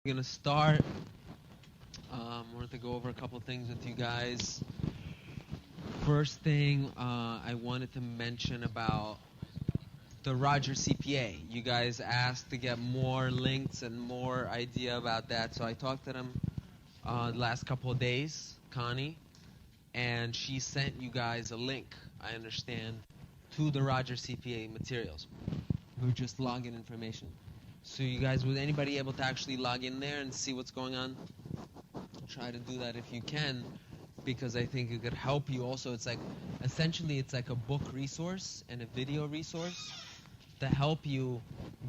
We're going to start. Wanted to go over a couple things with you guys. First thing, I wanted to mention about the Rutgers CPA. You guys asked to get more links and more idea about that, so I talked to them the last couple of days, Connie, and she sent you guys a link, I understand, to the Rutgers CPA materials. We just login information. So you guys, was anybody able to actually log in there and see what's going on? Try to do that if you can, because I think it could help you also. It's like, essentially it's like a book resource and a video resource to help you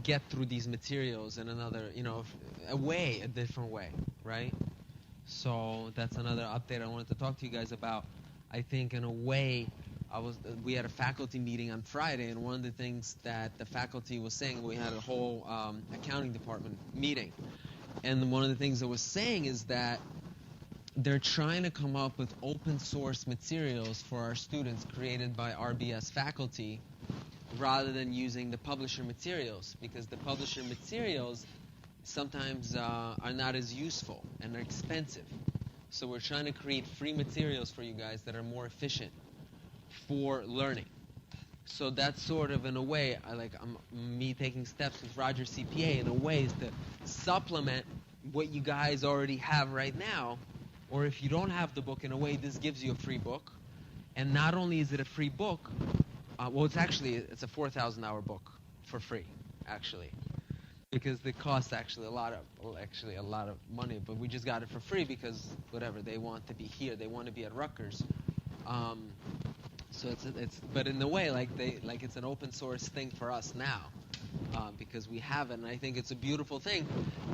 get through these materials in another, a different way, right? So that's another update I wanted to talk to you guys about. I think in a way, we had a faculty meeting on Friday, and one of the things that the faculty was saying, we had a whole accounting department meeting, and one of the things it was saying is that they're trying to come up with open source materials for our students created by RBS faculty rather than using the publisher materials, because the publisher materials sometimes are not as useful and are expensive. So we're trying to create free materials for you guys that are more efficient for learning. So that's sort of, in a way, me taking steps with Rutgers CPA in a way is to supplement what you guys already have right now. Or if you don't have the book, in a way, this gives you a free book. And not only is it a free book, it's a 4,000-hour book for free, actually, because it costs actually a lot of money. But we just got it for free because whatever, they want to be here, they want to be at Rutgers. So but in a way, it's an open source thing for us now, because we have it, and I think it's a beautiful thing,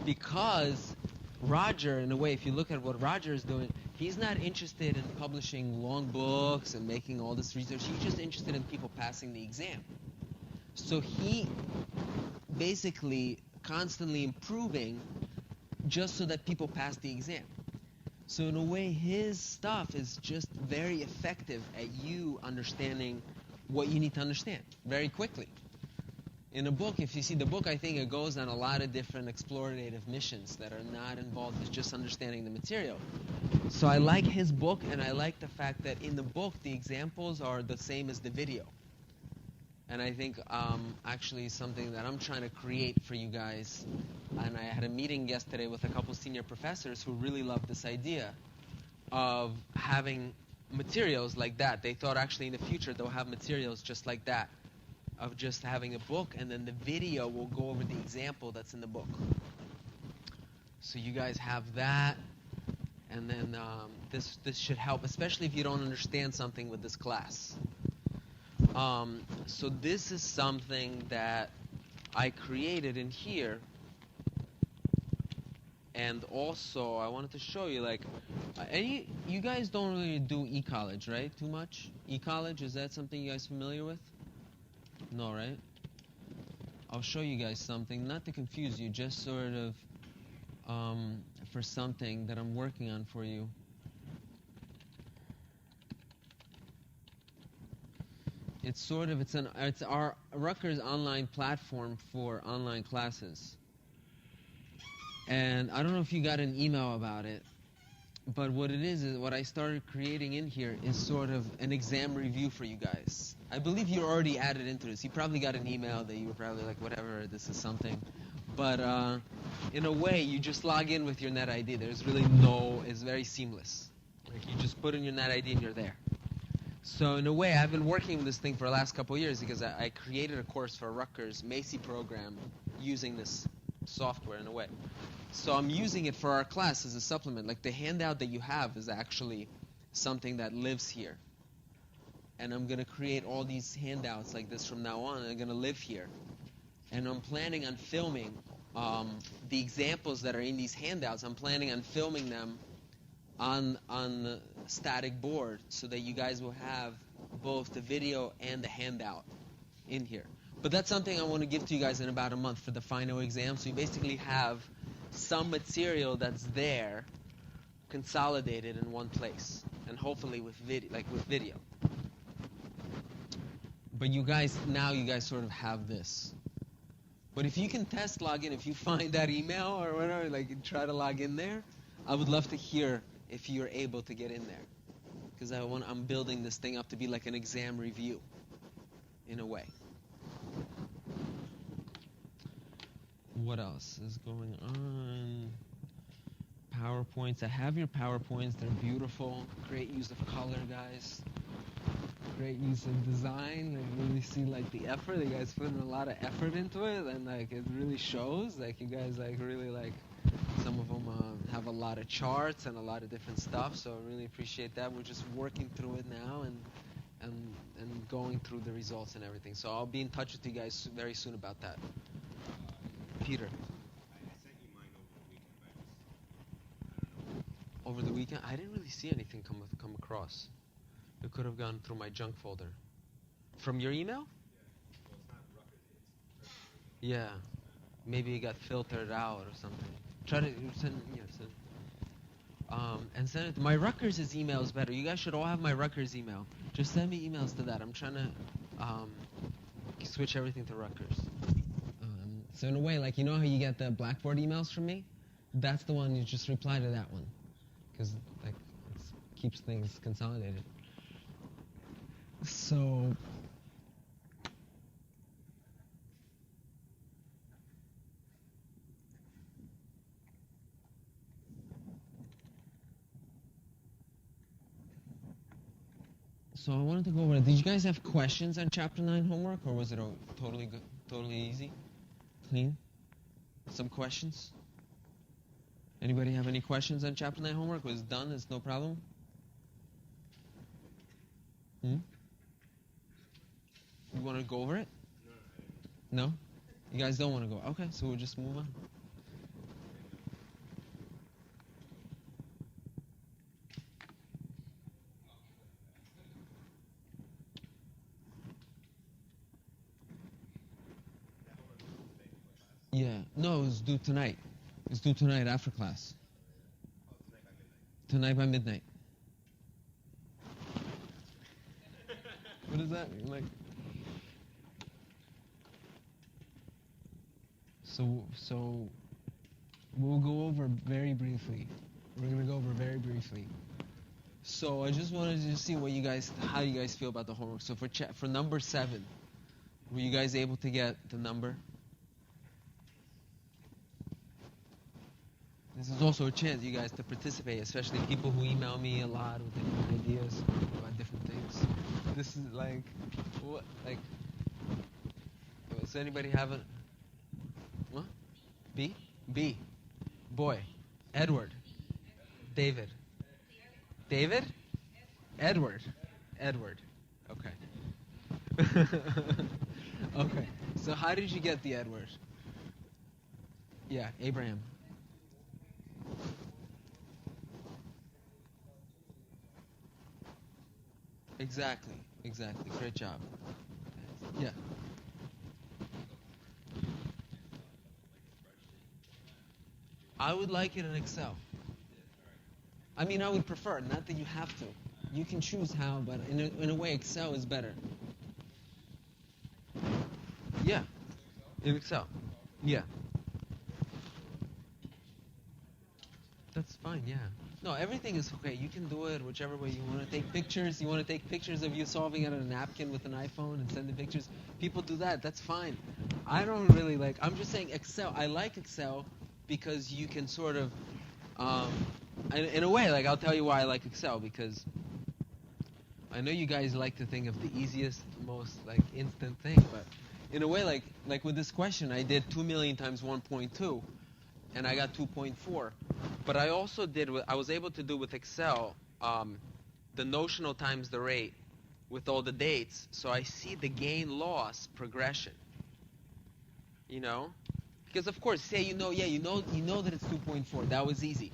because Roger, in a way, if you look at what Roger is doing, he's not interested in publishing long books and making all this research. He's just interested in people passing the exam. So he basically constantly improving just so that people pass the exam. So in a way, his stuff is just very effective at you understanding what you need to understand very quickly. In a book, if you see the book, I think it goes on a lot of different explorative missions that are not involved with just understanding the material. So I like his book, and I like the fact that in the book, the examples are the same as the video. And I think actually something that I'm trying to create for you guys, and I had a meeting yesterday with a couple senior professors who really loved this idea of having materials like that. They thought actually in the future they'll have materials just like that, of just having a book, and then the video will go over the example that's in the book. So you guys have that, and then this should help, especially if you don't understand something with this class. So this is something that I created in here, and also I wanted to show you, you guys don't really do e-college, right? Too much? E-college, is that something you guys familiar with? No, right? I'll show you guys something, not to confuse you, just sort of for something that I'm working on for you. It's our Rutgers online platform for online classes. And I don't know if you got an email about it, but what it is what I started creating in here is sort of an exam review for you guys. I believe you're already added into this. You probably got an email that you were probably like, whatever, this is something. But in a way, you just log in with your net ID. There's really it's very seamless. Like, you just put in your net ID and you're there. So in a way, I've been working with this thing for the last couple of years because I created a course for Rutgers Macy program using this software in a way. So I'm using it for our class as a supplement. Like, the handout that you have is actually something that lives here. And I'm going to create all these handouts like this from now on, and they're going to live here. And I'm planning on filming the examples that are in these handouts. I'm planning on filming them on the static board so that you guys will have both the video and the handout in here. But that's something I want to give to you guys in about a month for the final exam. So you basically have some material that's there consolidated in one place, and hopefully with video. But you guys sort of have this. But if you can test log in, if you find that email or whatever, like try to log in there, I would love to hear if you're able to get in there. Because I'm building this thing up to be like an exam review, in a way. What else is going on? PowerPoints. I have your PowerPoints. They're beautiful. Great use of color, guys. Great use of design. I really see like the effort. You guys putting a lot of effort into it, and like it really shows. Like you guys like really like. Some of them have a lot of charts and a lot of different stuff. So I really appreciate that. We're just working through it now and going through the results and everything. So I'll be in touch with you guys very soon about that. Peter. I sent you mine over the weekend, but I don't know. Over the weekend, I didn't really see anything come across. It could have gone through my junk folder. From your email? Yeah. Well, it's not Rutgers. Yeah. Maybe it got filtered out or something. Try to send. And send it. My Rutgers' email is better. You guys should all have my Rutgers email. Just send me emails to that. I'm trying to switch everything to Rutgers. So in a way, like you know how you get the Blackboard emails from me? That's the one. You just reply to that one, because like it keeps things consolidated. So. So I wanted to go over it. Did you guys have questions on Chapter 9 homework, or was it totally good, totally easy, clean? Some questions? Anybody have any questions on Chapter 9 homework? Was it done? It's no problem? You want to go over it? No? You guys don't want to go? Okay, so we'll just move on. Yeah. No, it was due tonight. It's due tonight after class. Tonight by midnight. What does that mean? Like. So we'll go over very briefly. We're gonna go over very briefly. So I just wanted to see how you guys feel about the homework. So for number 7, were you guys able to get the number? This is also a chance you guys to participate, especially people who email me a lot with different ideas about different things. This is like, what, like, does anybody have a, what? B? B. Boy. Edward. David. David? Edward. Edward. Okay. Okay. So how did you get the Edward? Yeah, Abraham. Exactly. Great job. Yeah. I would like it in Excel. I mean, I would prefer, not that you have to. You can choose how, but in a way, Excel is better. Yeah. In Excel. Yeah. That's fine, yeah. No, everything is okay. You can do it whichever way you want to take pictures. You want to take pictures of you solving it on a napkin with an iPhone and send the pictures. People do that. That's fine. I don't really like... I'm just saying Excel. I like Excel because you can sort of... in a way, like, I'll tell you why I like Excel, because I know you guys like to think of the easiest, most, like, instant thing, but in a way, like with this question, I did 2 million times 1.2, and I got 2.4. But I also I was able to do with Excel the notional times the rate with all the dates, so I see the gain-loss progression. You know? Because of course, say you know that it's 2.4. That was easy.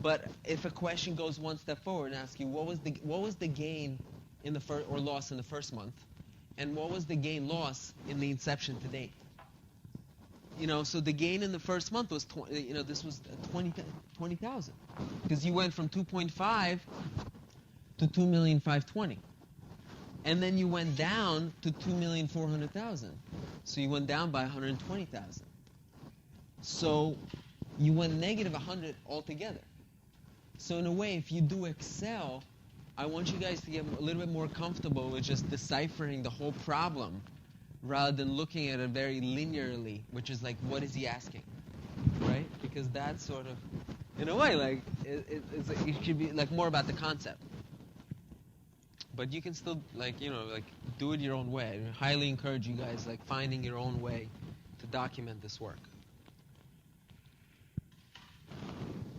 But if a question goes one step forward and asks you what was the gain in the first or loss in the first month, and what was the gain-loss in the inception to date? You know, so the gain in the first month was this was 20,000, because you went from 2.5 to 2,520,000, and then you went down to 2,400,000. So you went down by 120,000. So you went negative 100 altogether. So in a way, if you do Excel, I want you guys to get a little bit more comfortable with just deciphering the whole problem rather than looking at it very linearly, which is like, what is he asking, right? Because that's sort of, in a way, like, it should be like more about the concept. But you can still, like, you know, like, do it your own way. I highly encourage you guys, like, finding your own way to document this work.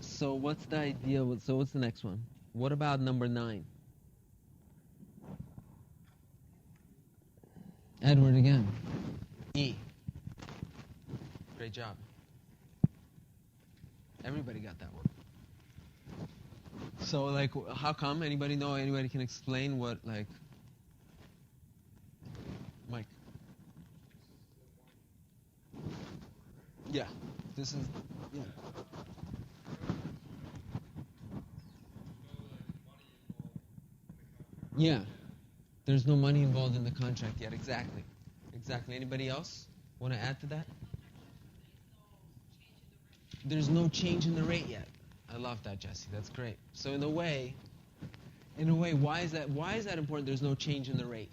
So what's the idea? So what's the next one? What about number 9? Edward again. E. Great job. Everybody got that one. So, like, how come? Anybody know? Anybody can explain what, like... Mike. Yeah. This is... Yeah. Yeah. There's no money involved in the contract yet. Exactly. Exactly. Anybody else want to add to that? There's no change in the rate yet. I love that, Jesse. That's great. So in a way, why is that important? There's no change in the rate.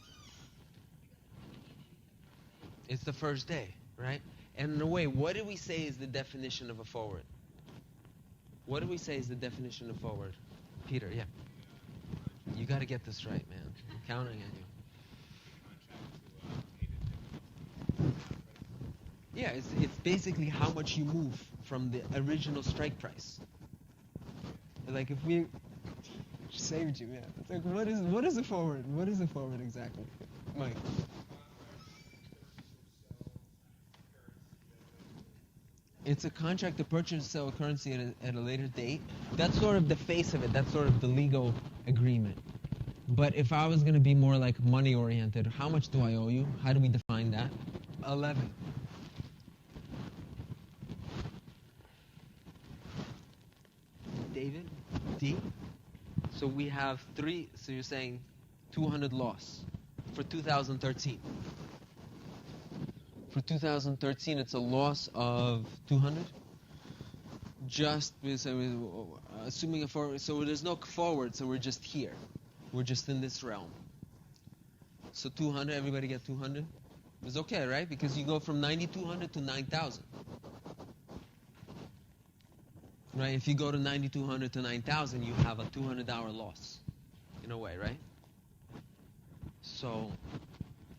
It's the first day, right? And in a way, what do we say is the definition of a forward? What do we say is the definition of forward? Peter, yeah. You got to get this right, man. I'm counting on you. Yeah, it's basically how much you move from the original strike price. Like if we saved you, yeah. It's like what is a forward? What is a forward exactly? Mike. It's a contract to purchase or sell a currency at a later date. That's sort of the face of it. That's sort of the legal agreement. But if I was going to be more like money oriented, how much do I owe you? How do we define that? 11. David? D? So we have 3, so you're saying 200 loss for 2013. For 2013, it's a loss of 200? Just, assuming a forward, so there's no forward, so we're just here. We're just in this realm. So 200, everybody get 200? It's okay, right? Because you go from 9,200 to 9,000. Right? If you go to 9,200 to 9,000, you have a $200 loss, in a way, right? So,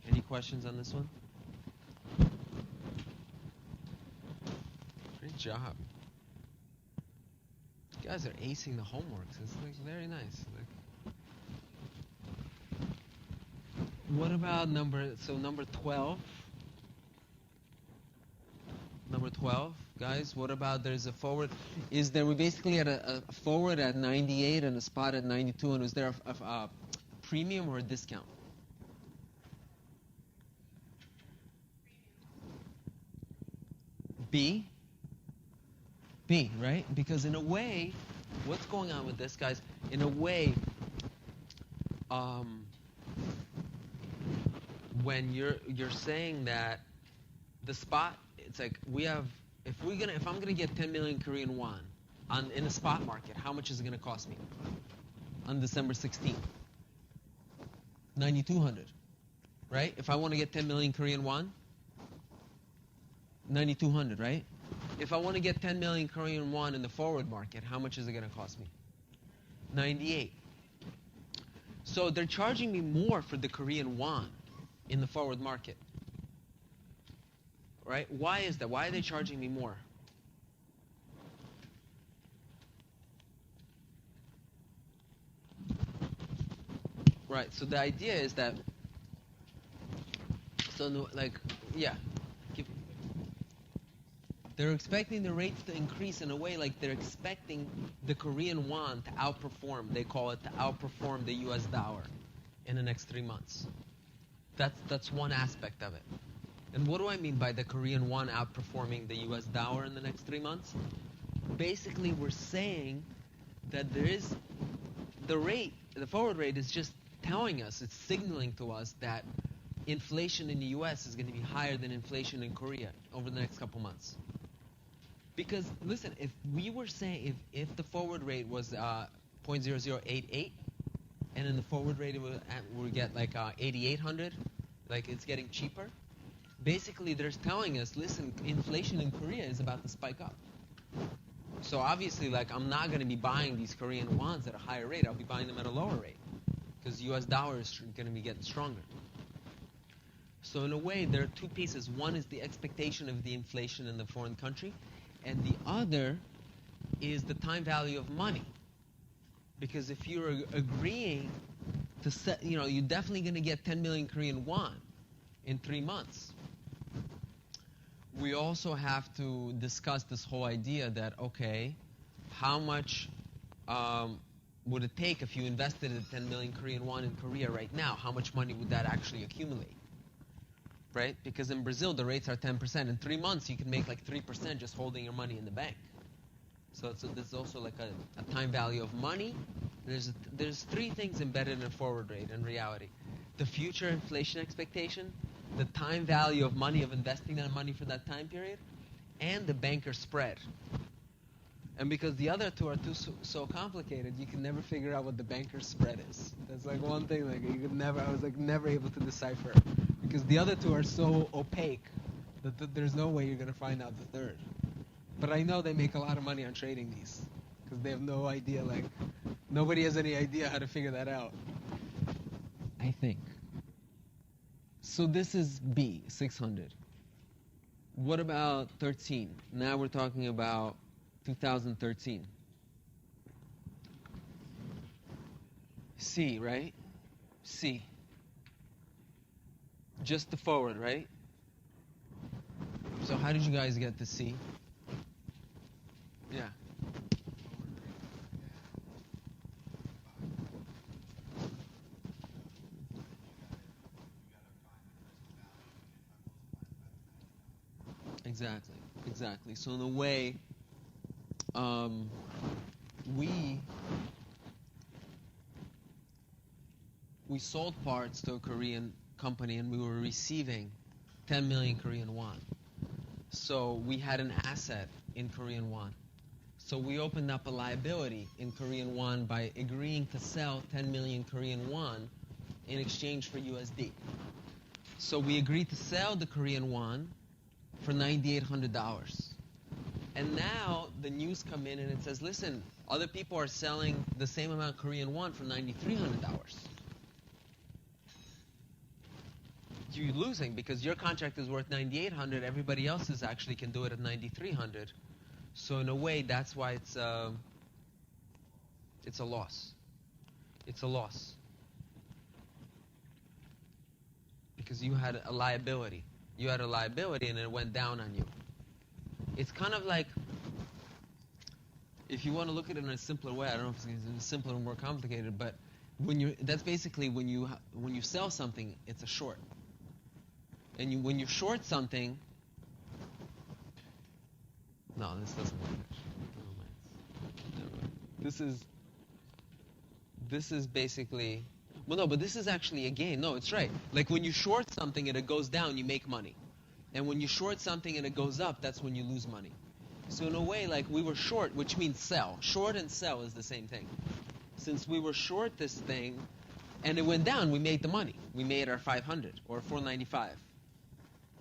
any questions on this one? Great job. You guys are acing the homeworks. It's like very nice. Like, what about number 12? Number 12, guys, what about there's a forward? Is there, we basically had a forward at 98 and a spot at 92, and was there a premium or a discount? B, right? Because in a way, what's going on with this, guys? In a way, when you're saying that the spot, it's like we have, if I'm gonna get 10 million Korean won in a spot market, how much is it gonna cost me on December 16th? 9,200, right? If I want to get 10 million Korean won, 9,200, right? If I want to get 10 million Korean won in the forward market, how much is it gonna cost me? 98. So they're charging me more for the Korean won in the forward market. Right? Why is that? Why are they charging me more? Right. So the idea is that, they're expecting the rates to increase in a way like they're expecting the Korean won to outperform. They call it to outperform the US dollar in the next 3 months. That's one aspect of it. And what do I mean by the Korean won outperforming the US dollar in the next 3 months? Basically, we're saying that there is the forward rate is just telling us, it's signaling to us that inflation in the U.S. is going to be higher than inflation in Korea over the next couple months. Because listen, if we were saying if the forward rate was 0.0088, and then the forward rate we get like 8,800, like it's getting cheaper. Basically, they're telling us, listen, inflation in Korea is about to spike up. So obviously, like, I'm not going to be buying these Korean wons at a higher rate. I'll be buying them at a lower rate because U.S. dollar is going to be getting stronger. So in a way, there are two pieces. One is the expectation of the inflation in the foreign country, and the other is the time value of money. Because if you're agreeing to set, you're definitely going to get 10 million Korean won in 3 months. We also have to discuss this whole idea that, okay, how much would it take if you invested in 10 million Korean won in Korea right now? How much money would that actually accumulate? Right? Because in Brazil, the rates are 10%. In 3 months, you can make like 3% just holding your money in the bank. So there's also like a time value of money. There's three things embedded in a forward rate in reality. The future inflation expectation, the time value of money, of investing that money for that time period, and the banker spread. And because the other two are so complicated, you can never figure out what the banker spread is. That's like one thing like I was like never able to decipher. Because the other two are so opaque that there's no way you're going to find out the third. But I know they make a lot of money on trading these. Because they have no idea, like, nobody has any idea how to figure that out. I think. So this is B, 600. What about 13? Now we're talking about 2013. C, right? C. Just the forward, right? So how did you guys get to C? Yeah. Exactly. So in a way, we sold parts to a Korean company and we were receiving 10 million Korean won. So we had an asset in Korean won. So we opened up a liability in Korean won by agreeing to sell 10 million Korean won in exchange for USD. So we agreed to sell the Korean won for $9,800. And now the news come in and it says, listen, other people are selling the same amount Korean won for $9,300. You're losing because your contract is worth $9,800. Everybody else's actually can do it at $9,300. So in a way, that's why it's a loss. It's a loss because you had a liability. You had a liability and it went down on you. It's kind of like, if you want to look at it in a simpler way, I don't know if it's simpler or more complicated, but that's basically when you sell something, it's a short. And when you short something, no, this doesn't work. Never mind. This is basically, well, no, but this is actually a gain. No, it's right. Like when you short something and it goes down, you make money. And when you short something and it goes up, that's when you lose money. So in a way, like we were short, which means sell. Short and sell is the same thing. Since we were short this thing and it went down, we made the money. We made our 500 or 495.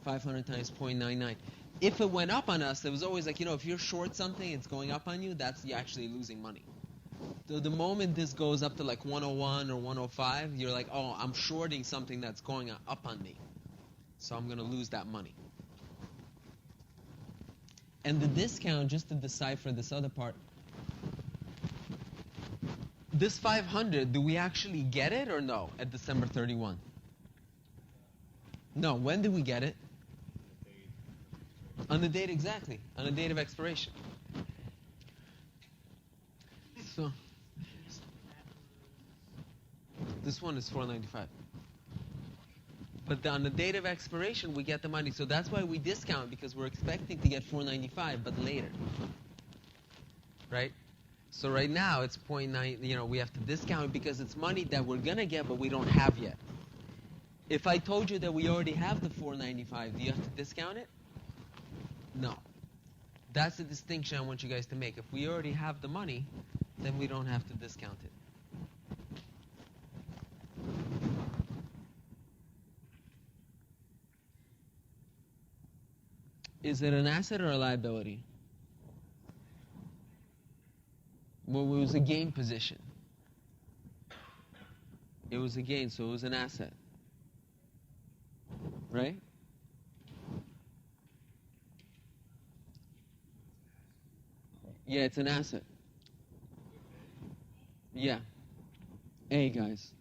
500 times 0.99. If it went up on us, it was always like, if you're short something, it's going up on you, that's you actually losing money. So the moment this goes up to like 101 or 105, you're like, oh, I'm shorting something that's going up on me. So I'm going to lose that money. And the discount, just to decipher this other part, this 500, do we actually get it or no at December 31? No, when did we get it? On the date, exactly. On the date of expiration. So, this one is 495. But on the date of expiration, we get the money. So that's why we discount, because we're expecting to get 495, but later. Right? So right now, it's 0.9, we have to discount it because it's money that we're going to get, but we don't have yet. If I told you that we already have the 495, do you have to discount it? No. That's the distinction I want you guys to make. If we already have the money, then we don't have to discount it. Is it an asset or a liability? Well, it was a gain position. It was a gain, so it was an asset. Right? Yeah, it's an asset. Yeah. A, guys.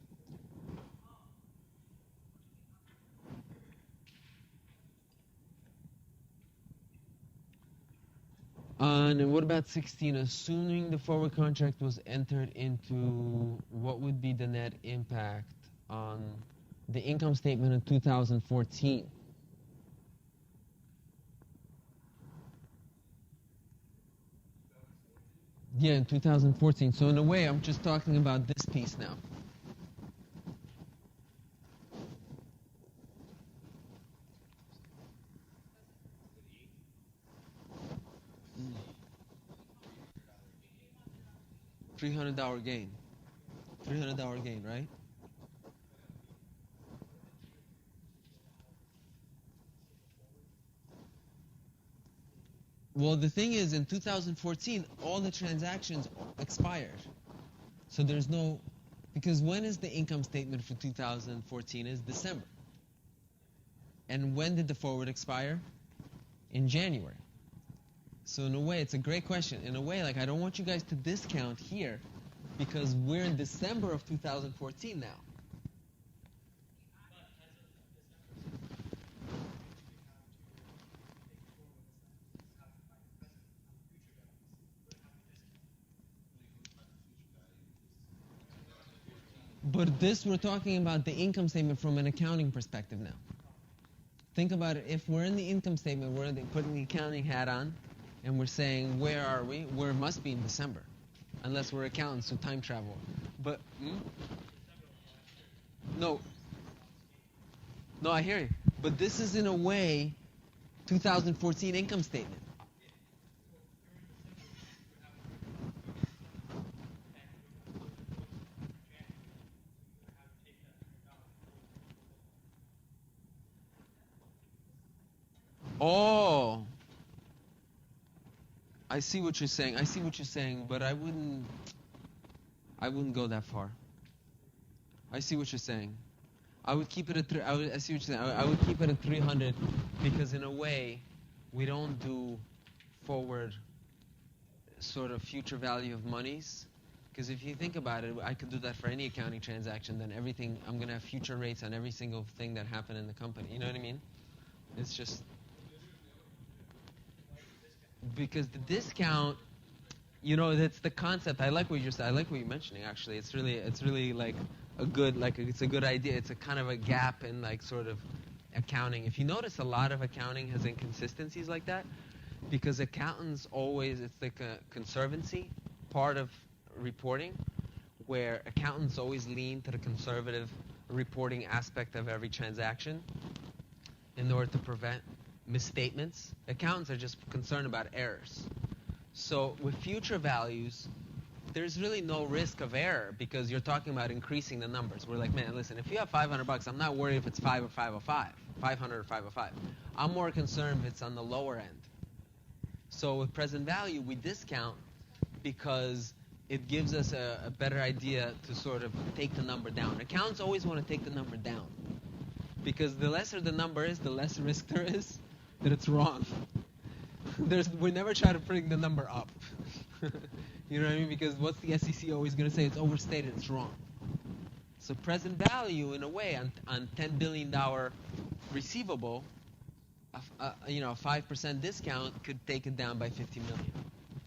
And what about 16? Assuming the forward contract was entered into, what would be the net impact on the income statement in 2014? Yeah, in 2014. So in a way, I'm just talking about this piece now. $300 gain. $300 gain, right? Well, the thing is, in 2014, all the transactions expired. So there's no, because when is the income statement for 2014? Is December. And when did the forward expire? In January. So in a way, it's a great question. In a way, like, I don't want you guys to discount here because we're in December of 2014 now. But this, we're talking about the income statement from an accounting perspective now. Think about it. If we're in the income statement, we're putting the accounting hat on, and we're saying, where are we? We must be in December, unless we're accountants, so time travel. But, no, I hear you. But this is, in a way, 2014 income statement. Oh, I see what you're saying. But I wouldn't go that far. I see what you're saying. I would keep it at I see what you're saying. I would keep it at 300 because in a way, we don't do forward sort of future value of monies. Because if you think about it, I could do that for any accounting transaction. Then everything, I'm going to have future rates on every single thing that happened in the company. You know what I mean? It's just because the discount, you know, that's the concept. I like what you're saying. I like what you're mentioning. Actually, it's really like a good, like it's a good idea. It's a kind of a gap in like sort of accounting. If you notice, a lot of accounting has inconsistencies like that, because accountants always, it's like a conservancy part of reporting, where accountants always lean to the conservative reporting aspect of every transaction in order to prevent misstatements. Accountants are just concerned about errors. So with future values, there's really no risk of error because you're talking about increasing the numbers. We're like, man, listen, if you have $500, I'm not worried if it's 5 or 505, 500 or 505. I'm more concerned if it's on the lower end. So with present value, we discount because it gives us a better idea to sort of take the number down. Accountants always want to take the number down because the lesser the number is, the less risk there is that it's wrong. We never try to bring the number up. You know what I mean? Because what's the SEC always going to say? It's overstated, it's wrong. So present value, in a way, on $10 billion receivable, a 5% discount could take it down by $50 million.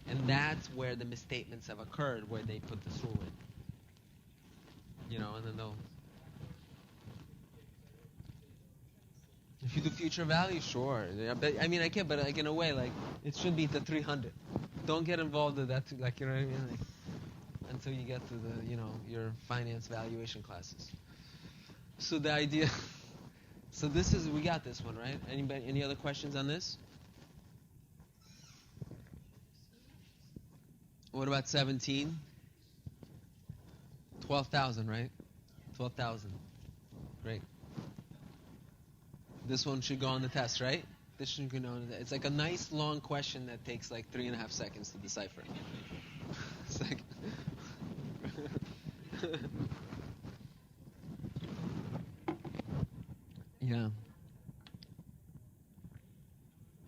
And that's where the misstatements have occurred, where they put this rule in. You know, and then they'll... If you do future value, sure. Yeah, but I mean, I can't. But like in a way, like it should be the 300. Don't get involved in that. Like you know what I mean? Like, until you get to the your finance valuation classes. So the idea, So this is, we got this one, right? Anybody, any other questions on this? What about 17? 12,000, right? 12,000. Great. This one should go on the test, right? This should go on the test. It's like a nice long question that takes like 3.5 seconds to decipher. It's like yeah.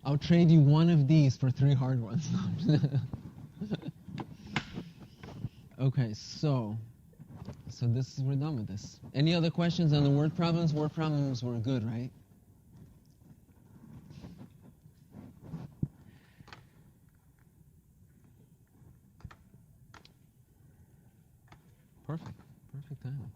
I'll trade you one of these for 3 hard ones. Okay, so this is, we're done with this. Any other questions on the word problems? Word problems were good, right? Perfect timing.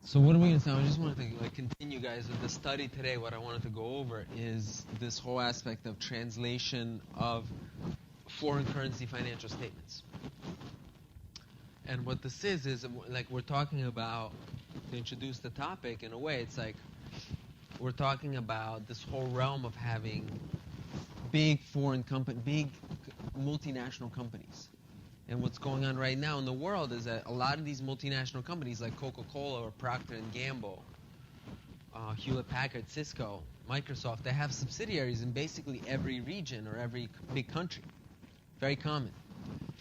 So what are we going to say? I just wanted to continue, guys, with the study today. What I wanted to go over is this whole aspect of translation of foreign currency financial statements. And what this is like we're talking about, to introduce the topic in a way, it's like we're talking about this whole realm of having big multinational companies. And what's going on right now in the world is that a lot of these multinational companies like Coca-Cola or Procter & Gamble, Hewlett-Packard, Cisco, Microsoft, they have subsidiaries in basically every region or every big country. Very common.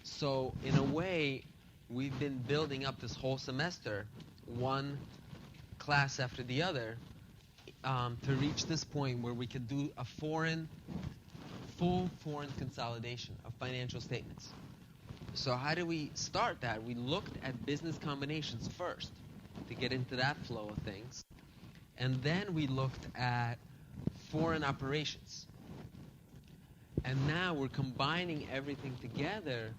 So in a way, we've been building up this whole semester, one class after the other, to reach this point where we could do a full foreign consolidation of financial statements. So how do we start that? We looked at business combinations first to get into that flow of things. And then we looked at foreign operations. And now we're combining everything together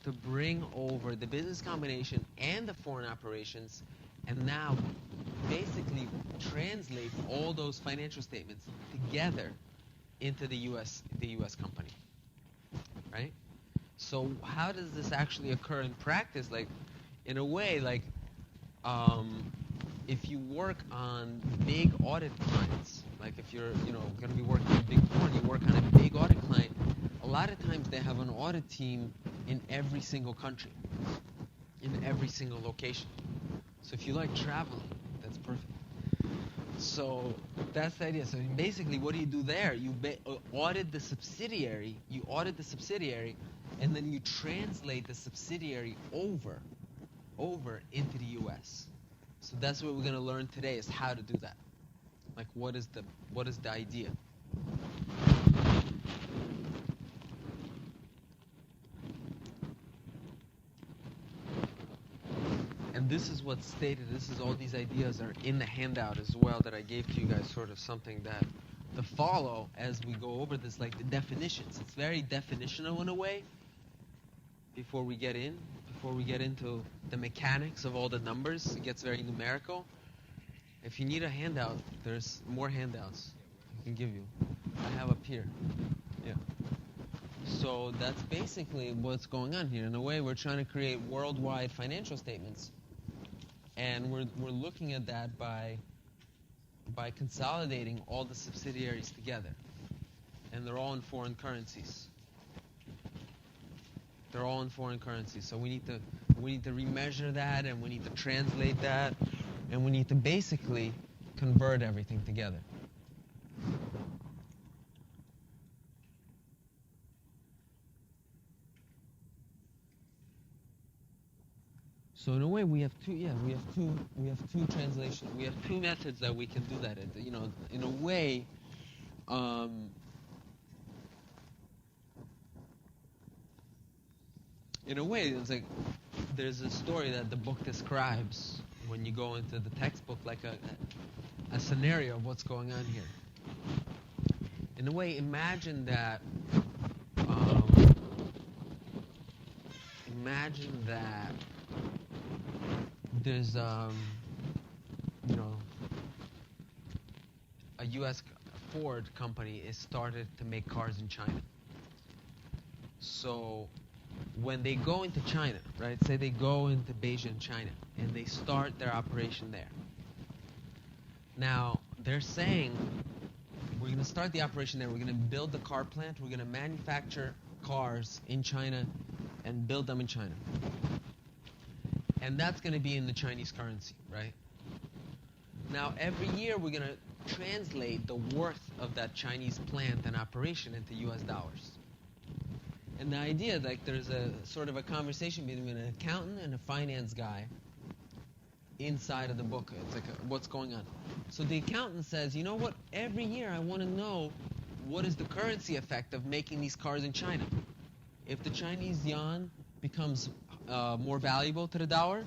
to bring over the business combination and the foreign operations, and now basically translate all those financial statements together into the U.S. company, right? So how does this actually occur in practice? Like, in a way, like, if you work on big audit clients, like if you're, going to be working on Big Four and you work on a big audit client, a lot of times they have an audit team in every single country, in every single location. So if you like traveling, that's perfect. So that's the idea. So basically, what do you do there? You audit the subsidiary. And then you translate the subsidiary over into the U.S. So that's what we're going to learn today, is how to do that. Like, what is the idea? And this is what's stated. All these ideas are in the handout as well that I gave to you guys, sort of something that to follow as we go over this, like the definitions. It's very definitional in a way before we get into the mechanics of all the numbers. It gets very numerical. If you need a handout, there's more handouts I can give you. I have up here. Yeah. So that's basically what's going on here. In a way, we're trying to create worldwide financial statements. And we're looking at that by consolidating all the subsidiaries together. And they're all in foreign currencies. So we need to remeasure that, and we need to translate that, and we need to basically convert everything together. So in a way, we have two translations. We have two methods that we can do that in. In a way, it's like there's a story that the book describes when you go into the textbook, like a scenario of what's going on here. In a way, imagine that there's a U.S. Ford company is started to make cars in China. So when they go into China, right? Say they go into Beijing, China, and they start their operation there. Now, they're saying, we're going to start the operation there. We're going to build the car plant. We're going to manufacture cars in China and build them in China. And that's going to be in the Chinese currency, right? Now, every year we're going to translate the worth of that Chinese plant and operation into US dollars. And the idea, like, there's a sort of a conversation between an accountant and a finance guy inside of the book. It's like, what's going on? So the accountant says, you know what? Every year I want to know what is the currency effect of making these cars in China. If the Chinese yuan becomes more valuable to the dollar,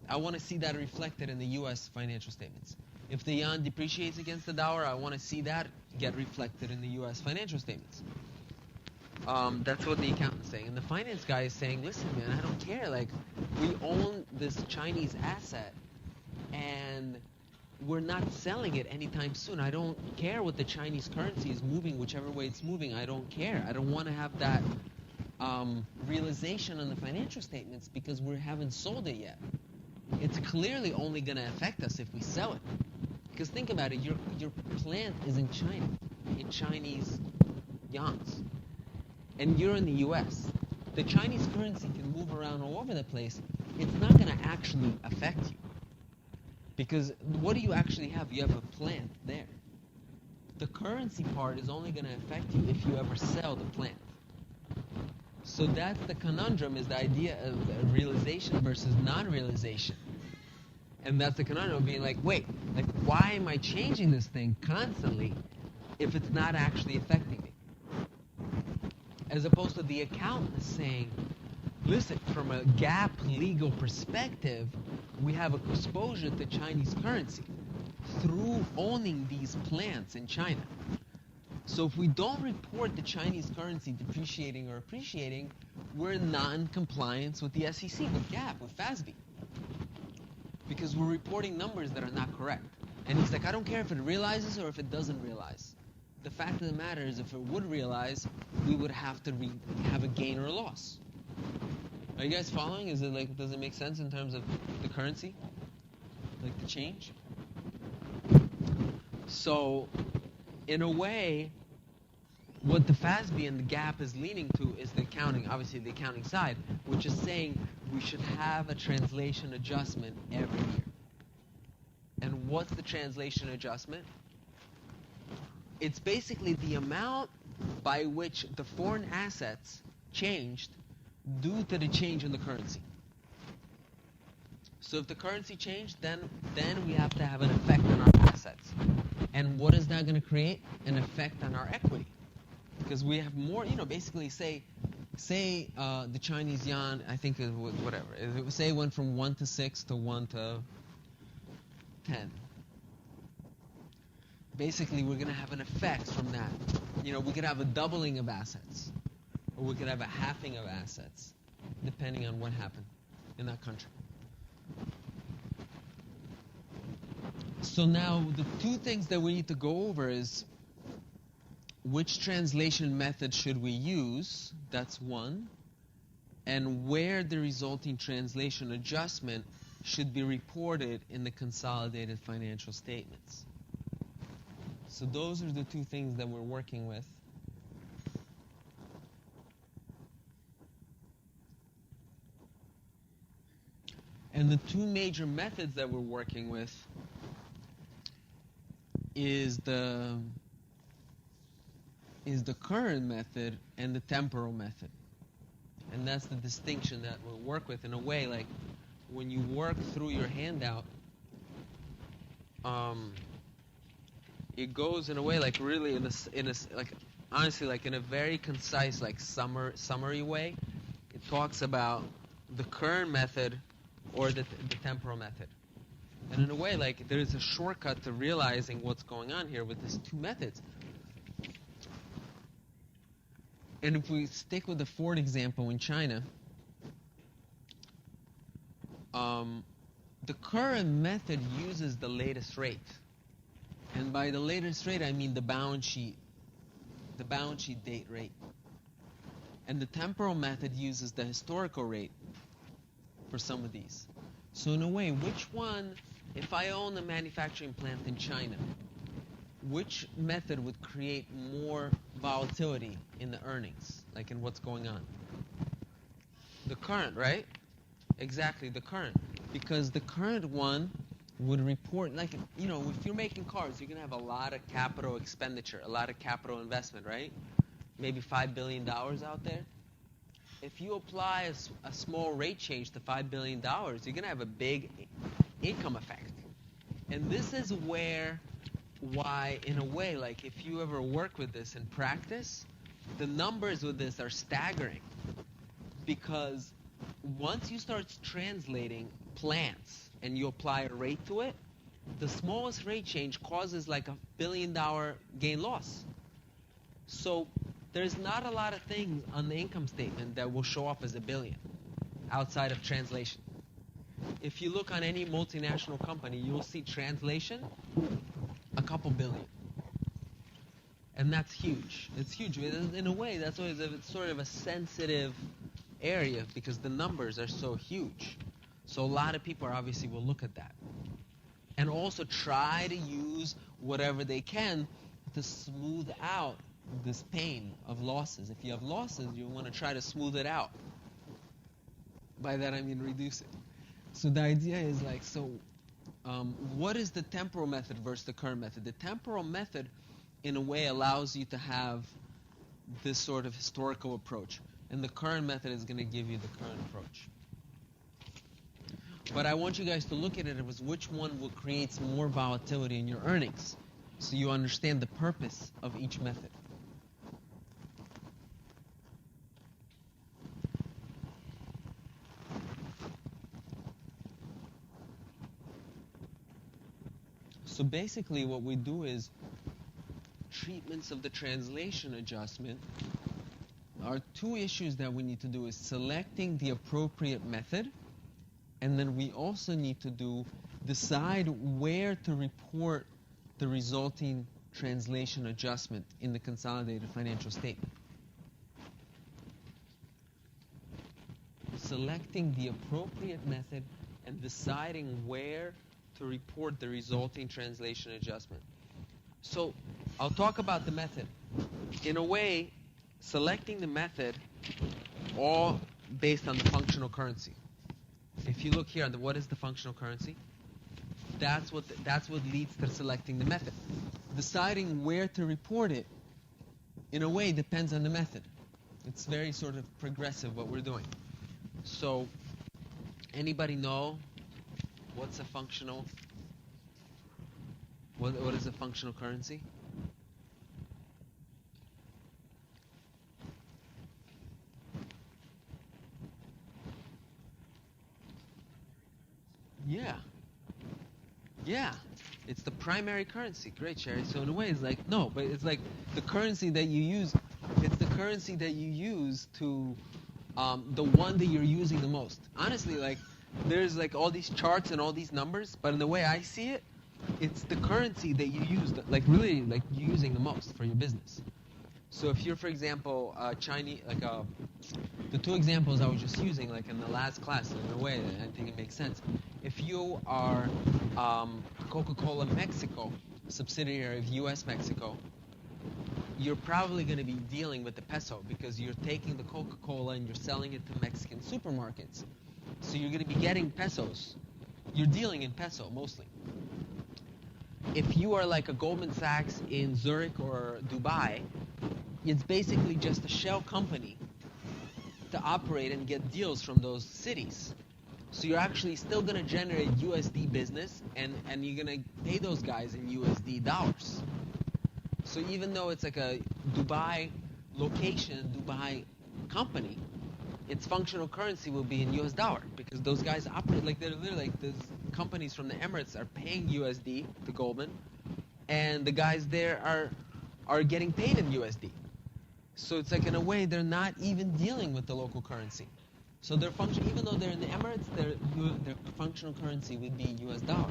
I want to see that reflected in the U.S. financial statements. If the yuan depreciates against the dollar, I want to see that get reflected in the U.S. financial statements. That's what the accountant's saying. And the finance guy is saying, listen, man, I don't care. Like, we own this Chinese asset, and we're not selling it anytime soon. I don't care what the Chinese currency is moving, whichever way it's moving. I don't care. I don't want to have that realization on the financial statements because we haven't sold it yet. It's clearly only going to affect us if we sell it. Because think about it, your plant is in China, in Chinese yuans. And you're in the US. The Chinese currency can move around all over the place. It's not going to actually affect you. Because what do you actually have? You have a plant there. The currency part is only going to affect you if you ever sell the plant. So that's the conundrum, is the idea of realization versus non-realization. And that's the conundrum of being like, wait, like, why am I changing this thing constantly if it's not actually affecting me? As opposed to the accountant saying, listen, from a GAAP legal perspective, we have exposure to Chinese currency through owning these plants in China. So if we don't report the Chinese currency depreciating or appreciating, we're in non-compliance with the SEC, with GAAP, with FASB. Because we're reporting numbers that are not correct. And he's like, I don't care if it realizes or if it doesn't realize. The fact of the matter is, if it would realize, we would have to have a gain or a loss. Are you guys following? Is it like, does it make sense in terms of the currency? Like the change? So, in a way, what the FASB and the GAAP is leaning to is the accounting, obviously the accounting side, which is saying we should have a translation adjustment every year. And what's the translation adjustment? It's basically the amount by which the foreign assets changed due to the change in the currency. So if the currency changed, then we have to have an effect on our assets. And what is that going to create? An effect on our equity. Because we have more, basically say the Chinese yuan, I think it was whatever. Say it went from 1 to 6 to 1 to 10. Basically, we're going to have an effect from that. We could have a doubling of assets, or we could have a halving of assets, depending on what happened in that country. So now, the two things that we need to go over is, which translation method should we use? That's one. And where the resulting translation adjustment should be reported in the consolidated financial statements. So those are the two things that we're working with. And the two major methods that we're working with is the current method and the temporal method. And that's the distinction that we'll work with in a way. Like, when you work through your handout, it goes in a way like really honestly like in a very concise like summary way. It talks about the current method or the temporal method. And in a way, like, there's a shortcut to realizing what's going on here with these two methods. And if we stick with the Ford example in China, the current method uses the latest rate. And by the latest rate, I mean the balance sheet date rate. And the temporal method uses the historical rate for some of these. So in a way, which one, if I own a manufacturing plant in China, which method would create more volatility in the earnings, like in what's going on? The current, right? Exactly, the current. Because the current one would report, like, you know, if you're making cars, you're going to have a lot of capital expenditure, a lot of capital investment, right? Maybe $5 billion out there. If you apply a small rate change to $5 billion, you're going to have a big income effect. And this is why, in a way, like if you ever work with this in practice, the numbers with this are staggering. Because once you start translating plants and you apply a rate to it, the smallest rate change causes like $1 billion gain loss. So there's not a lot of things on the income statement that will show up as $1 billion outside of translation. If you look on any multinational company, you'll see translation, a couple billion. And that's huge. It's huge. In a way, that's always it's sort of a sensitive area because the numbers are so huge. So a lot of people obviously will look at that. And also try to use whatever they can to smooth out this pain of losses. If you have losses, you want to try to smooth it out. By that I mean reduce it. So the idea is like, what is the temporal method versus the current method? The temporal method, in a way, allows you to have this sort of historical approach. And the current method is going to give you the current approach. But I want you guys to look at it as which one will create more volatility in your earnings, so you understand the purpose of each method. So basically what we do is treatments of the translation adjustment are two issues that we need to do is selecting the appropriate method, and then we also need to decide where to report the resulting translation adjustment in the consolidated financial statement. Selecting the appropriate method and deciding where to report the resulting translation adjustment. So I'll talk about the method. In a way, selecting the method all based on the functional currency. If you look here, what is the functional currency? That's what leads to selecting the method. Deciding where to report it, in a way, depends on the method. It's very sort of progressive what we're doing. So, anybody know what's a functional? What is a functional currency? Yeah. It's the primary currency. Great, Sherry. So in a way, it's like, no, but it's like the currency that you use, it's the currency that you use to, the one that you're using the most. Honestly, like, there's like all these charts and all these numbers, but in the way I see it, it's the currency that you use, like really, like you're using the most for your business. So if you're, for example, Chinese, like the two examples I was just using, like in the last class, in a way, I think it makes sense. If you are Coca-Cola Mexico, subsidiary of U.S. Mexico, you're probably going to be dealing with the peso because you're taking the Coca-Cola and you're selling it to Mexican supermarkets. So you're going to be getting pesos. You're dealing in peso mostly. If you are like a Goldman Sachs in Zurich or Dubai, it's basically just a shell company to operate and get deals from those cities. So you're actually still going to generate USD business and you're going to pay those guys in USD dollars. So even though it's like a Dubai location, Dubai company, its functional currency will be in US dollar because those guys operate like they're literally like those companies from the Emirates are paying USD to Goldman, and the guys there are getting paid in USD. So it's like in a way they're not even dealing with the local currency. So their function, even though they're in the Emirates, their functional currency would be US dollar.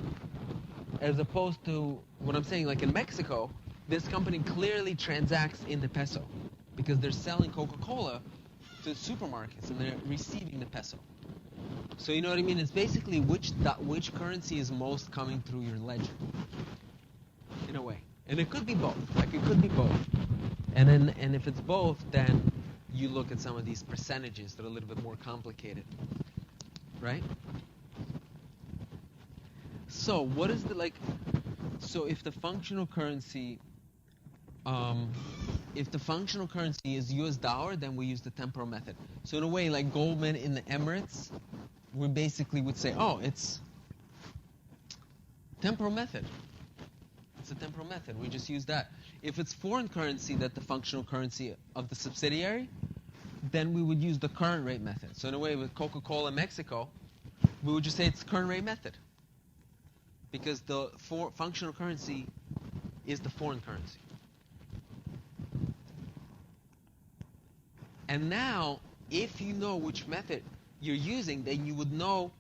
As opposed to what I'm saying, like in Mexico, this company clearly transacts in the peso because they're selling Coca-Cola to supermarkets, and they're receiving the peso. So you know what I mean? It's basically which currency is most coming through your ledger, in a way. And it could be both. Like it could be both. And if it's both, then you look at some of these percentages that are a little bit more complicated, right? So what is the like? So if the functional currency, is U.S. dollar, then we use the temporal method. So in a way, like Goldman in the Emirates, we basically would say, oh, it's temporal method. It's a temporal method. We just use that. If it's foreign currency, that the functional currency of the subsidiary, then we would use the current rate method. So in a way, with Coca-Cola Mexico, we would just say it's current rate method, because the functional currency is the foreign currency. And now, if you know which method you're using, then you would know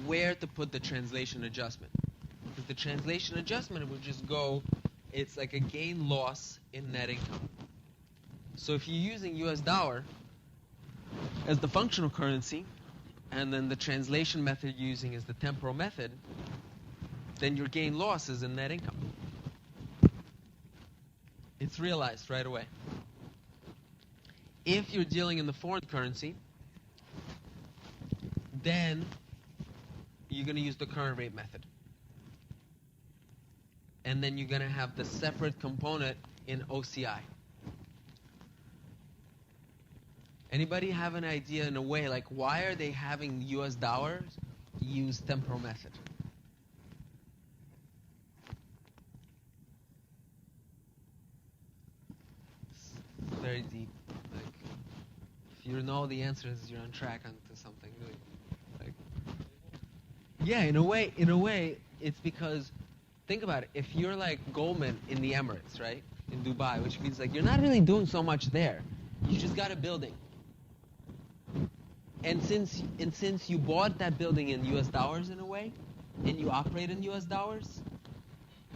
where to put the translation adjustment. Because the translation adjustment would just go, it's like a gain-loss in net income. So if you're using US dollar as the functional currency, and then the translation method you're using is the temporal method, then your gain-loss is in net income. It's realized right away. If you're dealing in the foreign currency, then you're going to use the current rate method. And then you're going to have the separate component in OCI. Anybody have an idea in a way, like why are they having US dollars use temporal method? It's very deep. Like, if you know the answers, you're on track onto something really. Like, yeah, in a way, it's because, think about it. If you're like Goldman in the Emirates, right, in Dubai, which means like you're not really doing so much there. You just got a building. And since you bought that building in US dollars in a way, and you operate in US dollars,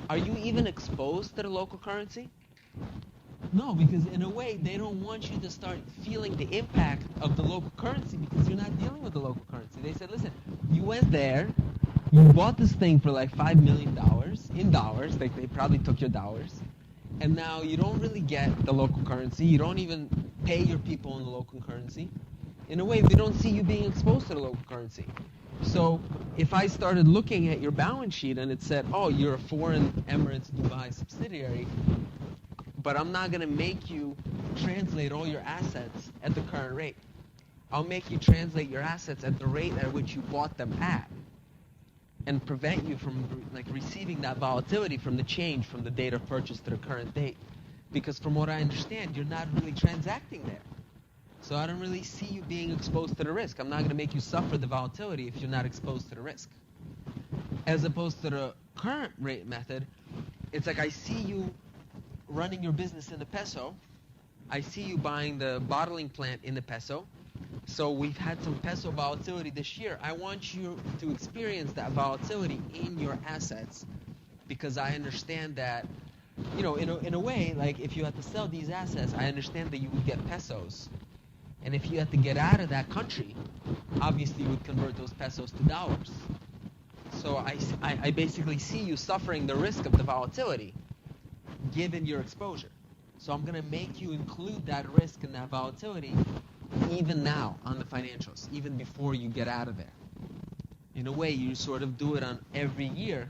are you even exposed to the local currency? No, because in a way, they don't want you to start feeling the impact of the local currency because you're not dealing with the local currency. They said, listen, you went there, you bought this thing for like $5 million in dollars, like they probably took your dollars, and now you don't really get the local currency, you don't even pay your people in the local currency. In a way, they don't see you being exposed to the local currency. So if I started looking at your balance sheet and it said, oh, you're a foreign Emirates Dubai subsidiary, but I'm not going to make you translate all your assets at the current rate. I'll make you translate your assets at the rate at which you bought them at, and prevent you from like receiving that volatility from the change from the date of purchase to the current date. Because from what I understand, you're not really transacting there. So I don't really see you being exposed to the risk. I'm not going to make you suffer the volatility if you're not exposed to the risk. As opposed to the current rate method, it's like I see you running your business in the peso. I see you buying the bottling plant in the peso. So we've had some peso volatility this year. I want you to experience that volatility in your assets because I understand that, you know, in a way, like if you had to sell these assets, I understand that you would get pesos. And if you had to get out of that country, obviously you would convert those pesos to dollars. So I basically see you suffering the risk of the volatility given your exposure. So I'm going to make you include that risk and that volatility even now on the financials, even before you get out of there. In a way, you sort of do it on every year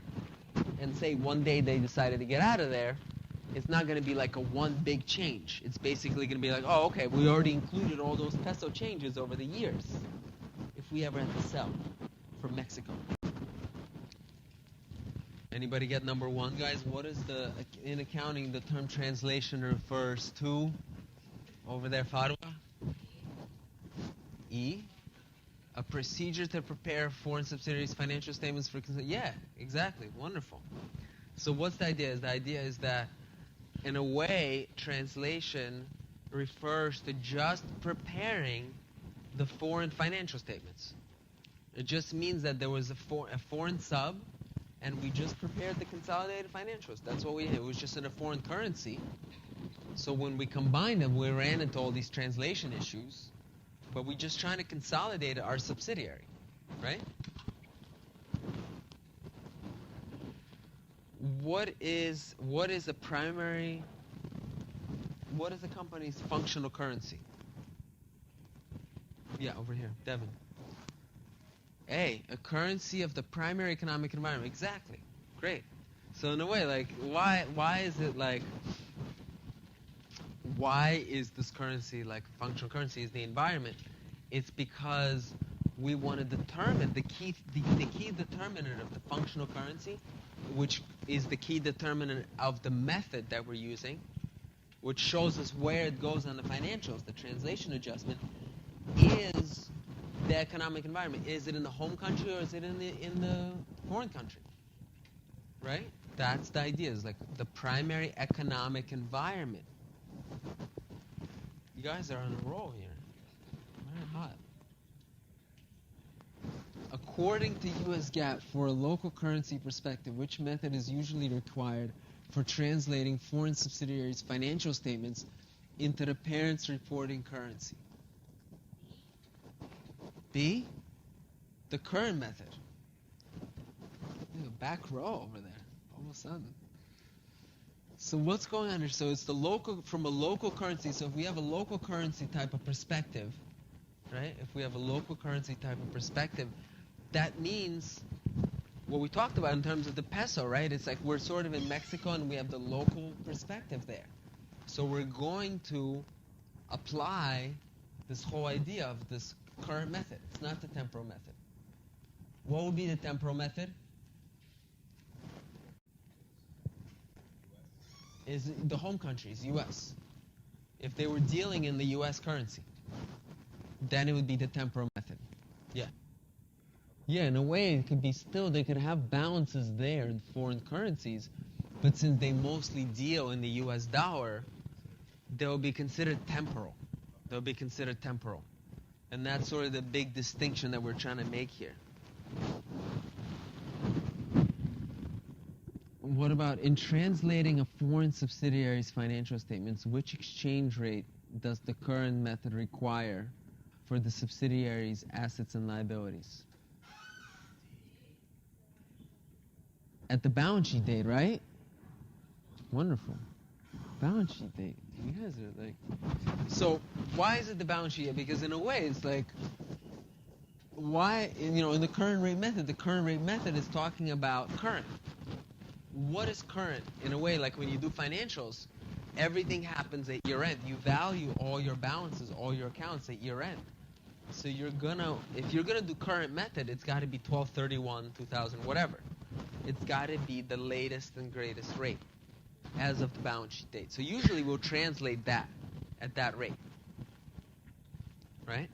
and say one day they decided to get out of there. It's not going to be like a one big change. It's basically going to be like, oh, okay, we already included all those peso changes over the years if we ever had to sell from Mexico. Anybody get number one, guys? What is in accounting, the term translation refers to? Over there, Farwa? E? A procedure to prepare foreign subsidiaries' financial statements for... Yeah, exactly. Wonderful. So what's the idea? The idea is that, in a way, translation refers to just preparing the foreign financial statements. It just means that there was a foreign sub, and we just prepared the consolidated financials. That's what we did. It was just in a foreign currency, So when we combine them, we ran into all these translation issues, but we're just trying to consolidate our subsidiary, right? What is a primary, what is a company's functional currency? Yeah, over here, Devin. A currency of the primary economic environment. Exactly. Great. So in a way, like, why is it like, why is this currency like functional currency is the environment? It's because we want to determine the key determinant of the functional currency, which is the key determinant of the method that we're using, which shows us where it goes on the financials, the translation adjustment, is the economic environment. Is it in the home country or is it in the foreign country? Right? That's the idea. Is like the primary economic environment. You guys are on a roll here. Very hot. According to U.S. GAAP, for a local currency perspective, which method is usually required for translating foreign subsidiaries' financial statements into the parent's reporting currency? B, the current method. Back row over there, all of a sudden. So what's going on here? So it's the local, from a local currency. So if we have a local currency type of perspective, right? If we have a local currency type of perspective, that means what we talked about in terms of the peso, right? It's like we're sort of in Mexico and we have the local perspective there. So we're going to apply this whole idea of this current method. It's not the temporal method. What would be the temporal method? Is the home countries, U.S. If they were dealing in the U.S. currency, then it would be the temporal method. Yeah. Yeah, in a way, it could be still, they could have balances there in foreign currencies, but since they mostly deal in the U.S. dollar, they'll be considered temporal. They'll be considered temporal. And that's sort of the big distinction that we're trying to make here. What about in translating a foreign subsidiary's financial statements, which exchange rate does the current method require for the subsidiary's assets and liabilities? At the balance sheet date, right? Wonderful. Balance sheet date. You guys are like... So, why is it the balance sheet date? Because in a way, it's like... Why, you know, in the current rate method is talking about current. What is current? In a way, like when you do financials, everything happens at year end. You value all your balances, all your accounts at year end. So you're gonna, if you're gonna do current method, it's got to be 12/31, 2000, whatever. It's got to be the latest and greatest rate as of the balance sheet date. So usually we'll translate that at that rate, right?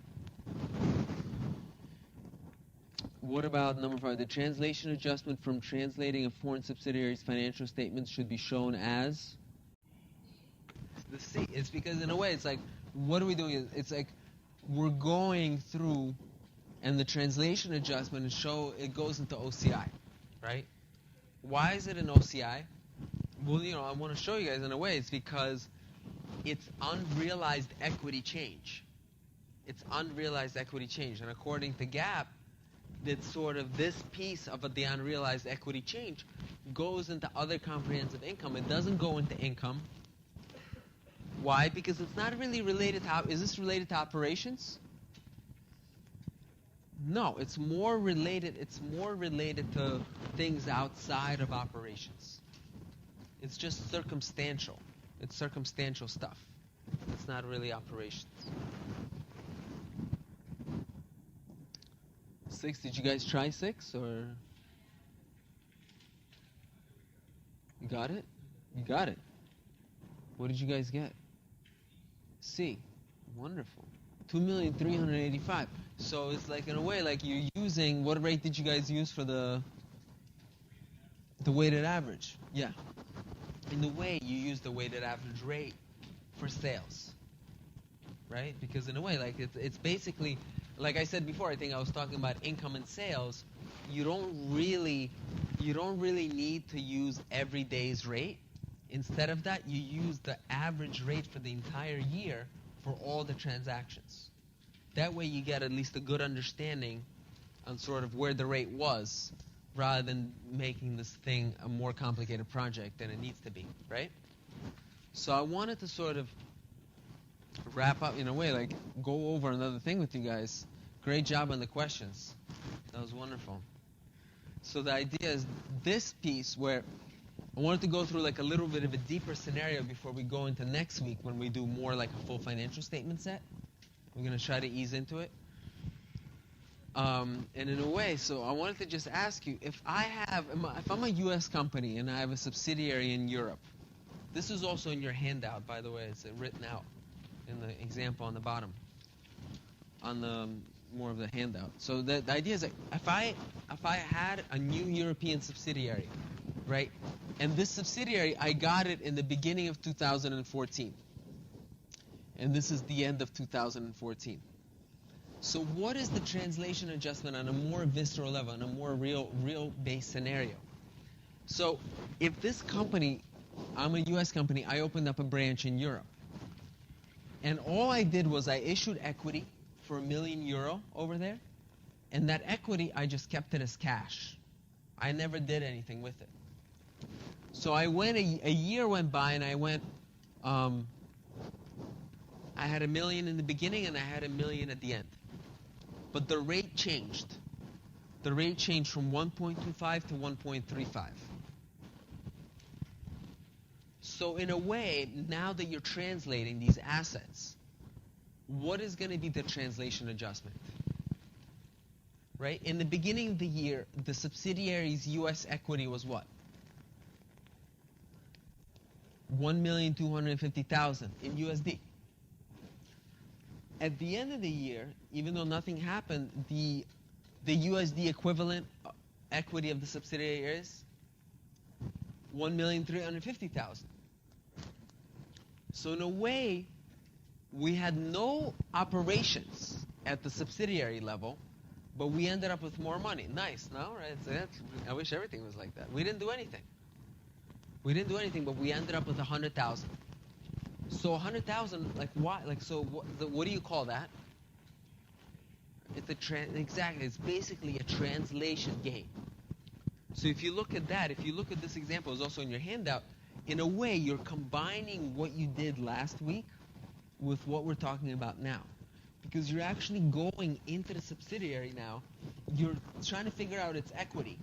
What about number 5? The translation adjustment from translating a foreign subsidiary's financial statements should be shown as the C. It's because in a way it's like, what are we doing? It's like we're going through, and the translation adjustment it goes into OCI, right? Why is it an OCI? Well, you know, I want to show you guys in a way. It's because it's unrealized equity change. It's unrealized equity change, and according to GAAP, that sort of this piece of the unrealized equity change goes into other comprehensive income. It doesn't go into income. Why? Because it's not really related to... Is this related to operations? No, it's more related to things outside of operations. It's just circumstantial. It's circumstantial stuff. It's not really operations. 6, did you guys try 6 or? You got it? You got it. What did you guys get? C. Wonderful. 2,385,000. So it's like in a way like you're using, what rate did you guys use for the weighted average? Yeah. In a way you use the weighted average rate for sales. Right? Because in a way like it's basically, like I said before, I think I was talking about income and sales. You don't really need to use every day's rate. Instead of that, you use the average rate for the entire year for all the transactions. That way you get at least a good understanding on sort of where the rate was, rather than making this thing a more complicated project than it needs to be, right? So I wanted to sort of wrap up in a way, like go over another thing with you guys. Great job on the questions. That was wonderful. So the idea is this piece where I wanted to go through like a little bit of a deeper scenario before we go into next week when we do more like a full financial statement set. We're going to try to ease into it. And in a way, so I wanted to just ask you, if I'm a U.S. company and I have a subsidiary in Europe, this is also in your handout, by the way. It's written out in the example on the bottom, on the more of the handout. So the idea is that if I had a new European subsidiary, right, and this subsidiary, I got it in the beginning of 2014, and this is the end of 2014. So what is the translation adjustment on a more visceral level, on a more real-based scenario? So if this company, I'm a U.S. company, I opened up a branch in Europe, and all I did was I issued equity for €1 million over there, and that equity, I just kept it as cash. I never did anything with it. So I went, a year went by, and I went, I had $1 million in the beginning, and I had $1 million at the end. But the rate changed. The rate changed from 1.25 to 1.35. So in a way, now that you're translating these assets, what is going to be the translation adjustment? Right? In the beginning of the year, the subsidiary's U.S. equity was what? 1,250,000 in USD. At the end of the year, even though nothing happened, the USD equivalent equity of the subsidiary is 1,350,000. So in a way, we had no operations at the subsidiary level, but we ended up with more money. Nice, no? Right? So I wish everything was like that. We didn't do anything. We didn't do anything, but we ended up with 100,000. So 100,000, like why? Like so, what do you call that? It's exactly. It's basically a translation gain. So if you look at that, if you look at this example, it's also in your handout. In a way, you're combining what you did last week with what we're talking about now, because you're actually going into the subsidiary now. You're trying to figure out its equity,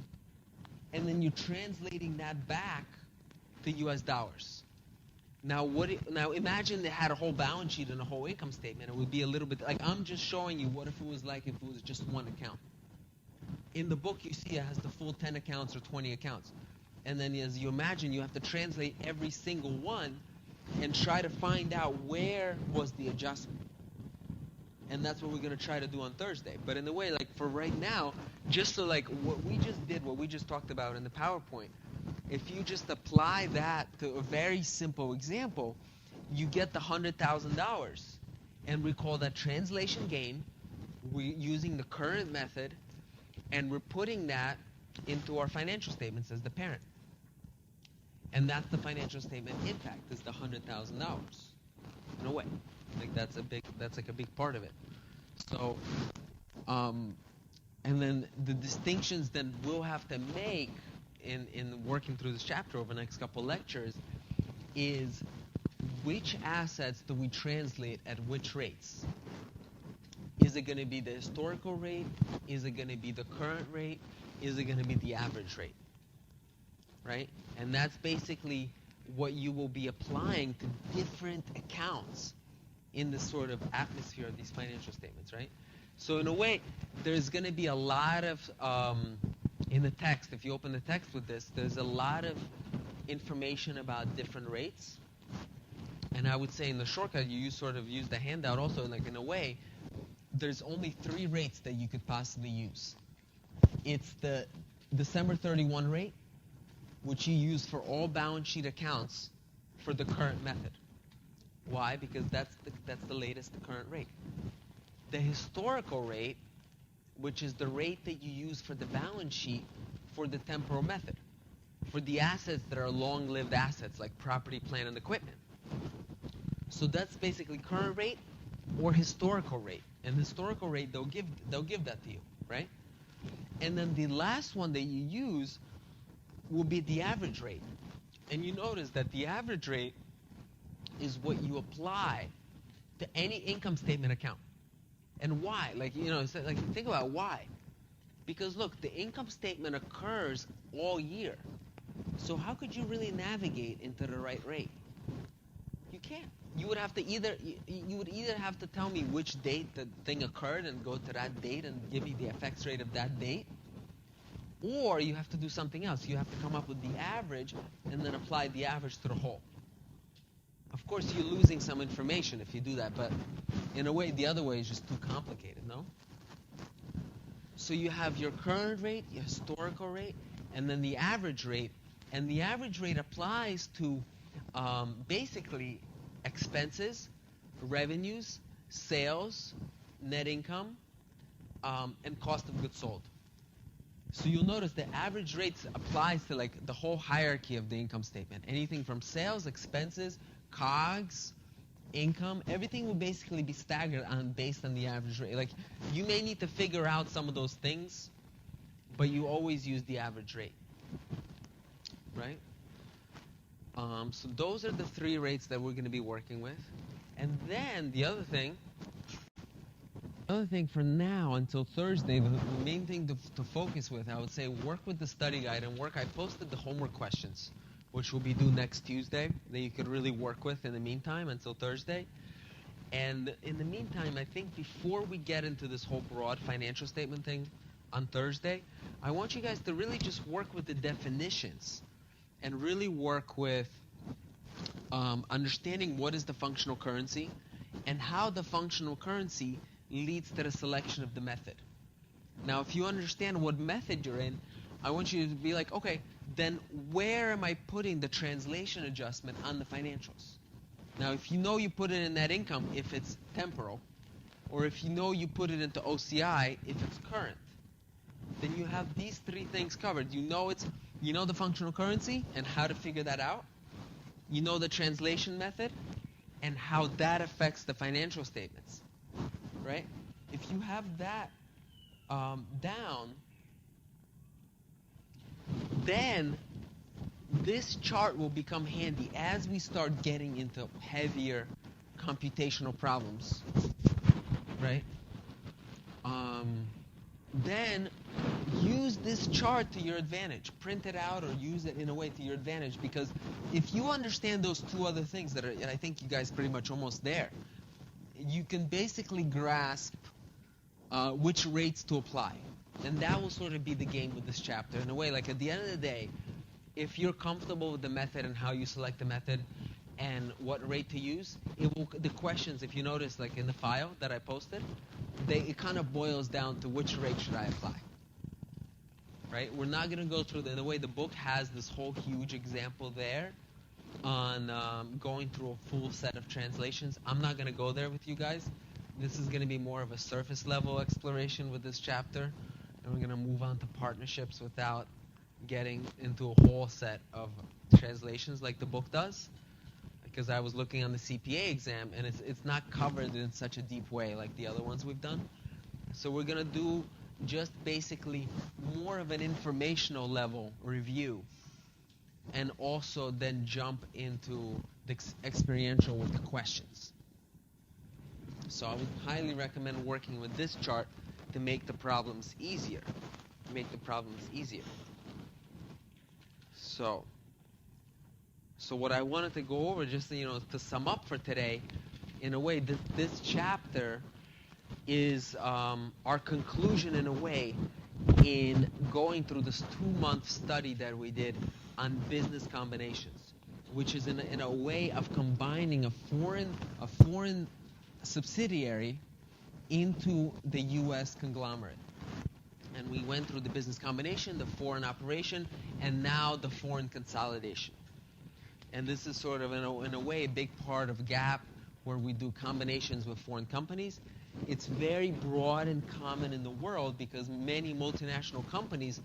and then you're translating that back to U.S. dollars. Now imagine they had a whole balance sheet and a whole income statement. It would be a little bit like, I'm just showing you what if it was like if it was just one account. In the book, you see it has the full 10 accounts or 20 accounts. And then as you imagine, you have to translate every single one and try to find out where was the adjustment. And that's what we're going to try to do on Thursday. But in a way, like for right now, just so like what we just did, what we just talked about in the PowerPoint, if you just apply that to a very simple example, you get the $100,000. And we call that translation gain. We're using the current method, and we're putting that into our financial statements as the parent. And that's the financial statement impact, is the $100,000. In a way. Like that's like a big part of it. So, and then the distinctions that we'll have to make in working through this chapter over the next couple lectures is which assets do we translate at which rates? Is it going to be the historical rate? Is it going to be the current rate? Is it going to be the average rate? Right? And that's basically what you will be applying to different accounts in this sort of atmosphere of these financial statements, right? So in a way, there's going to be a lot of in the text, if you open the text with this, there's a lot of information about different rates. And I would say in the shortcut, you sort of use the handout also, like in a way, there's only 3 rates that you could possibly use. It's the December 31 rate, which you use for all balance sheet accounts for the current method. Why? Because that's the latest, the current rate. The historical rate, which is the rate that you use for the balance sheet for the temporal method, for the assets that are long-lived assets like property, plant, and equipment. So that's basically current rate or historical rate. And historical rate, they'll give that to you, right? And then the last one that you use will be the average rate. And you notice that the average rate is what you apply to any income statement account. And why? Like, think about why. Because look, the income statement occurs all year. So how could you really navigate into the right rate? You can't. You would have to either have to tell me which date the thing occurred and go to that date and give me the FX rate of that date, or you have to do something else. You have to come up with the average and then apply the average to the whole. Of course, you're losing some information if you do that, but in a way, the other way is just too complicated, no? So you have your current rate, your historical rate, and then the average rate. And the average rate applies to basically expenses, revenues, sales, net income, and cost of goods sold. So you'll notice the average rates applies to like the whole hierarchy of the income statement. Anything from sales, expenses, COGS, income, everything will basically be staggered based on the average rate. Like, you may need to figure out some of those things, but you always use the average rate, right? So those are the three rates that we're going to be working with. And then the other thing for now until Thursday, the main thing to focus with, I would say, work with the study guide and I posted the homework questions, which will be due next Tuesday, that you could really work with in the meantime until Thursday. And in the meantime, I think before we get into this whole broad financial statement thing on Thursday, I want you guys to really just work with the definitions and really work with understanding what is the functional currency and how the functional currency leads to the selection of the method. Now, if you understand what method you're in, I want you to be like, okay, then where am I putting the translation adjustment on the financials? Now, if you know you put it in net income if it's temporal, or if you know you put it into OCI if it's current, then you have these three things covered. You know the functional currency and how to figure that out. You know the translation method and how that affects the financial statements, right? If you have that down, then this chart will become handy as we start getting into heavier computational problems, right? Then use this chart to your advantage. Print it out or use it in a way to your advantage, because if you understand those two other things that are, and I think you guys pretty much almost there, you can basically grasp which rates to apply. And that will sort of be the game with this chapter. In a way, like at the end of the day, if you're comfortable with the method and how you select the method and what rate to use, the questions, if you notice, like in the file that I posted, it kind of boils down to which rate should I apply, right? We're not going to go through in a way the book has this whole huge example there on going through a full set of translations. I'm not going to go there with you guys. This is going to be more of a surface level exploration with this chapter, and we're going to move on to partnerships without getting into a whole set of translations like the book does, because I was looking on the CPA exam and it's not covered in such a deep way like the other ones we've done. So we're going to do just basically more of an informational level review, and also then jump into the experiential with the questions. So I would highly recommend working with this chart to make the problems easier. So what I wanted to go over, just to sum up for today, in a way, this chapter is our conclusion in a way in going through this 2-month study that we did on business combinations, which is in a way of combining a foreign subsidiary into the U.S. conglomerate. And we went through the business combination, the foreign operation, and now the foreign consolidation. And this is sort of, in a way, a big part of GAP, where we do combinations with foreign companies. It's very broad and common in the world because many multinational companies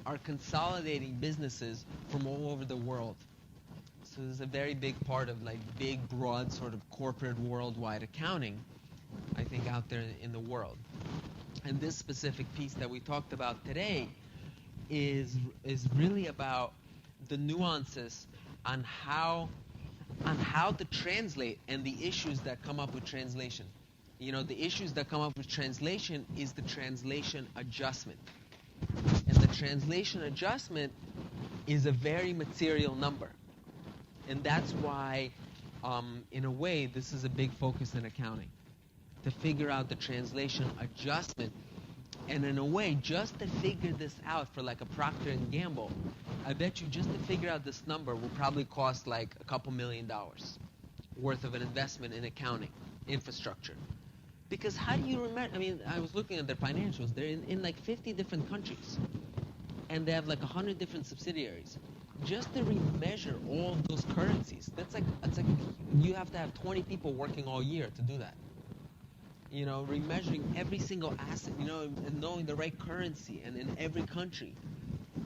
are consolidating businesses from all over the world. So this is a very big part of like big, broad sort of corporate worldwide accounting, I think, out there in the world. And this specific piece that we talked about today is really about the nuances on how to translate and the issues that come up with translation. You know, the issues that come up with translation is the translation adjustment. And the translation adjustment is a very material number. And that's why, in a way, this is a big focus in accounting, to figure out the translation adjustment. And in a way, just to figure this out for like a Procter & Gamble, I bet you just to figure out this number will probably cost like a couple $1 million worth of an investment in accounting infrastructure. Because how do you remember? I mean, I was looking at their financials. They're in like 50 different countries. And they have like 100 different subsidiaries. Just to remeasure all of those currencies, it's like you have to have 20 people working all year to do that. You know, remeasuring every single asset, you know, and knowing the right currency and in every country.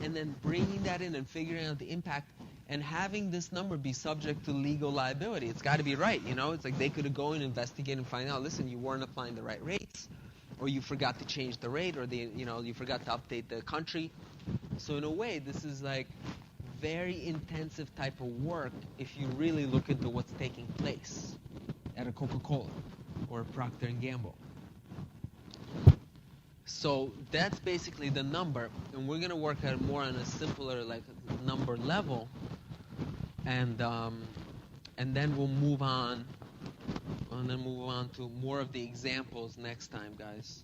And then bringing that in and figuring out the impact and having this number be subject to legal liability. It's got to be right, you know. It's like they could go and investigate and find out, listen, you weren't applying the right rates, or you forgot to change the rate, or you forgot to update the country. So in a way, this is like very intensive type of work if you really look into what's taking place at a Coca-Cola or a Procter & Gamble. So that's basically the number, and we're going to work at more on a simpler like number level, and then we'll move on to more of the examples next time, guys.